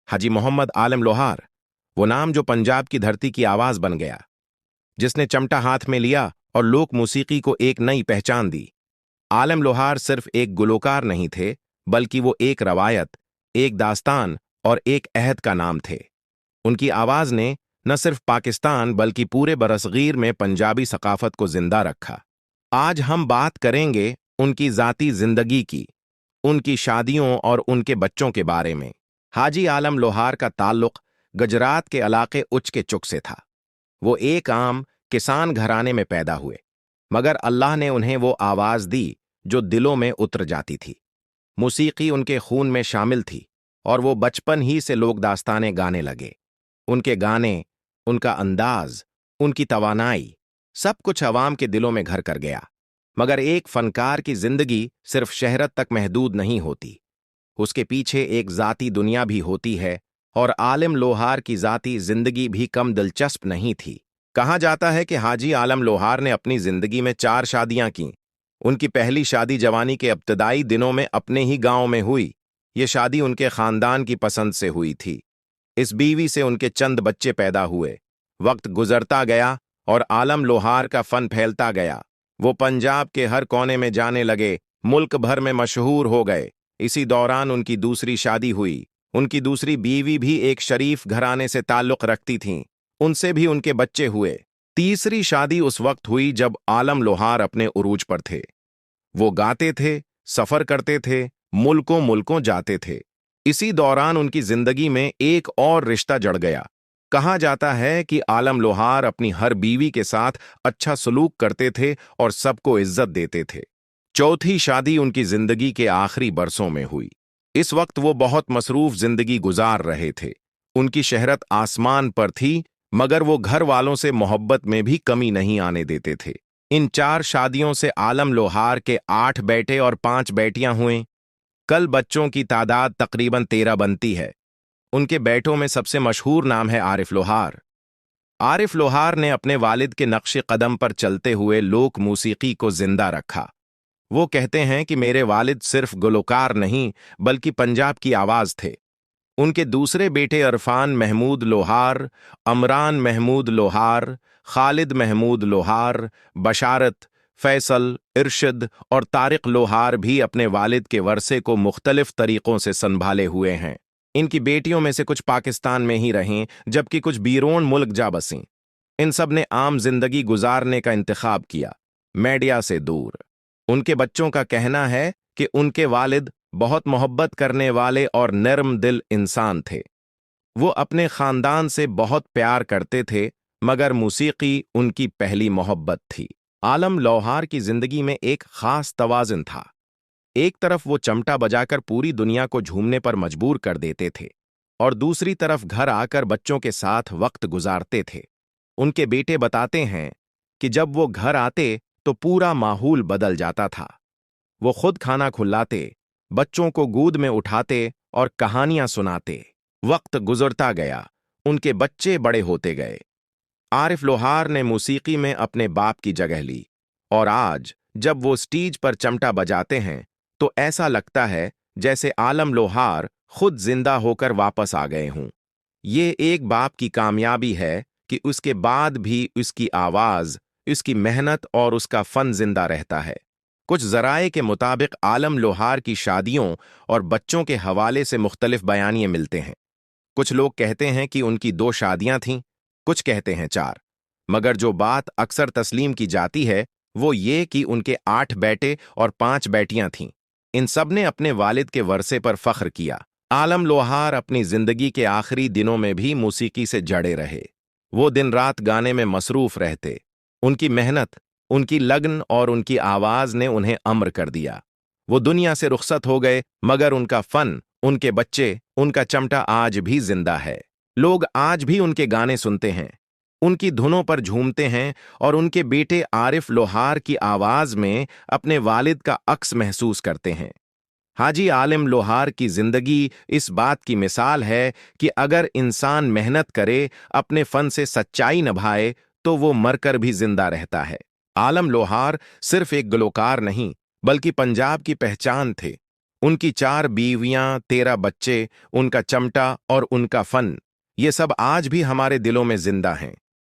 हाजी मोहम्मद आलम लोहार, वो नाम जो पंजाब की धरती की आवाज बन गया, जिसने चमटा हाथ में लिया और लोक मूसीकी को एक नई पहचान दी। आलम लोहार सिर्फ एक गुलकार नहीं थे, बल्कि वो एक रवायत, एक दास्तान और एक अहद का नाम थे। उनकी आवाज ने न सिर्फ पाकिस्तान बल्कि पूरे बरसगीर में पंजाबी सकाफत को जिंदा रखा। आज हम बात करेंगे उनकी जाती जिंदगी की, उनकी शादियों और उनके बच्चों के बारे में। हाजी आलम लोहार का ताल्लुक गुजरात के इलाके उच के चुक से था। वो एक आम किसान घराने में पैदा हुए, मगर अल्लाह ने उन्हें वो आवाज दी जो दिलों में उतर जाती थी। मूसीकी उनके खून में शामिल थी और वो बचपन ही से लोक दास्तानें गाने लगे। उनके गाने, उनका अंदाज, उनकी तवानाई, सब कुछ अवाम के दिलों में घर कर गया। मगर एक फनकार की जिंदगी सिर्फ शहरत तक महदूद नहीं होती, उसके पीछे एक जाती दुनिया भी होती है, और आलम लोहार की जाती जिंदगी भी कम दिलचस्प नहीं थी। कहा जाता है कि हाजी आलम लोहार ने अपनी जिंदगी में 4 शादियां की। उनकी पहली शादी जवानी के इब्तदाई दिनों में अपने ही गांव में हुई। ये शादी उनके खानदान की पसंद से हुई थी। इस बीवी से उनके चंद बच्चे पैदा हुए। वक्त गुजरता गया और आलम लोहार का फन फैलता गया। वो पंजाब के हर कोने में जाने लगे, मुल्क भर में मशहूर हो गए। इसी दौरान उनकी दूसरी शादी हुई। उनकी दूसरी बीवी भी एक शरीफ घराने से ताल्लुक रखती थीं। उनसे भी उनके बच्चे हुए। तीसरी शादी उस वक्त हुई जब आलम लोहार अपने उरूज पर थे। वो गाते थे, सफर करते थे, मुल्कों मुल्कों जाते थे। इसी दौरान उनकी जिंदगी में एक और रिश्ता जड़ गया। कहा जाता है कि आलम लोहार अपनी हर बीवी के साथ अच्छा सलूक करते थे और सबको इज्जत देते थे। चौथी शादी उनकी जिंदगी के आखिरी बरसों में हुई। इस वक्त वो बहुत मसरूफ जिंदगी गुजार रहे थे। उनकी शहरत आसमान पर थी, मगर वो घर वालों से मोहब्बत में भी कमी नहीं आने देते थे। इन 4 शादियों से आलम लोहार के 8 बेटे और 5 बेटियां हुए। कल बच्चों की तादाद तकरीबन 13 बनती है। उनके बेटों में सबसे मशहूर नाम है आरिफ लोहार। आरिफ लोहार ने अपने वालिद के नक्शे कदम पर चलते हुए लोक मूसीकी को जिंदा रखा। वो कहते हैं कि मेरे वालिद सिर्फ गुलकार नहीं बल्कि पंजाब की आवाज थे। उनके दूसरे बेटे इरफान महमूद लोहार, अमरान महमूद लोहार, खालिद महमूद लोहार, बशारत, फैसल, इरशद और तारिक लोहार भी अपने वालिद के वर्से को मुख्तलिफ तरीकों से संभाले हुए हैं। इनकी बेटियों में से कुछ पाकिस्तान में ही रहें, जबकि कुछ बीरोन मुल्क जा बसीं। इन सब ने आम जिंदगी गुजारने का इंतखाब किया, मीडिया से दूर। उनके बच्चों का कहना है कि उनके वालिद बहुत मोहब्बत करने वाले और नर्म दिल इंसान थे। वो अपने खानदान से बहुत प्यार करते थे, मगर मूसीकी उनकी पहली मोहब्बत थी। आलम लोहार की जिंदगी में एक खास तवाज़ुन था। एक तरफ वो चमटा बजाकर पूरी दुनिया को झूमने पर मजबूर कर देते थे, और दूसरी तरफ घर आकर बच्चों के साथ वक्त गुजारते थे। उनके बेटे बताते हैं कि जब वो घर आते तो पूरा माहौल बदल जाता था। वो खुद खाना खुलाते, बच्चों को गोद में उठाते और कहानियां सुनाते। वक्त गुजरता गया, उनके बच्चे बड़े होते गए। आरिफ लोहार ने मूसीकी में अपने बाप की जगह ली, और आज जब वो स्टेज पर चमटा बजाते हैं तो ऐसा लगता है जैसे आलम लोहार खुद जिंदा होकर वापस आ गए हों। ये एक बाप की कामयाबी है कि उसके बाद भी उसकी आवाज, उसकी मेहनत और उसका फन जिंदा रहता है। कुछ ज़राए के मुताबिक आलम लोहार की शादियों और बच्चों के हवाले से मुख्तलिफ बयानिए मिलते हैं। कुछ लोग कहते हैं कि उनकी 2 शादियां थीं, कुछ कहते हैं 4, मगर जो बात अक्सर तस्लीम की जाती है वो ये कि उनके 8 बेटे और 5 बेटियां थीं। इन सब ने अपने वालिद के वर्से पर फख्र किया। आलम लोहार अपनी जिंदगी के आखिरी दिनों में भी मूसीकी से जड़े रहे। वो दिन रात गाने में मसरूफ रहते। उनकी मेहनत, उनकी लगन और उनकी आवाज ने उन्हें अम्र कर दिया। वो दुनिया से रुखसत हो गए, मगर उनका फन, उनके बच्चे, उनका चमटा आज भी जिंदा है। लोग आज भी उनके गाने सुनते हैं, उनकी धुनों पर झूमते हैं और उनके बेटे आरिफ लोहार की आवाज में अपने वालिद का अक्स महसूस करते हैं। हाजी आलिम लोहार की जिंदगी इस बात की मिसाल है कि अगर इंसान मेहनत करे, अपने फन से सच्चाई निभाए, तो वो मरकर भी जिंदा रहता है। आलम लोहार सिर्फ एक गुलकार नहीं बल्कि पंजाब की पहचान थे। उनकी 4 बीवियां, 13 बच्चे, उनका चमटा और उनका फन, ये सब आज भी हमारे दिलों में जिंदा हैं।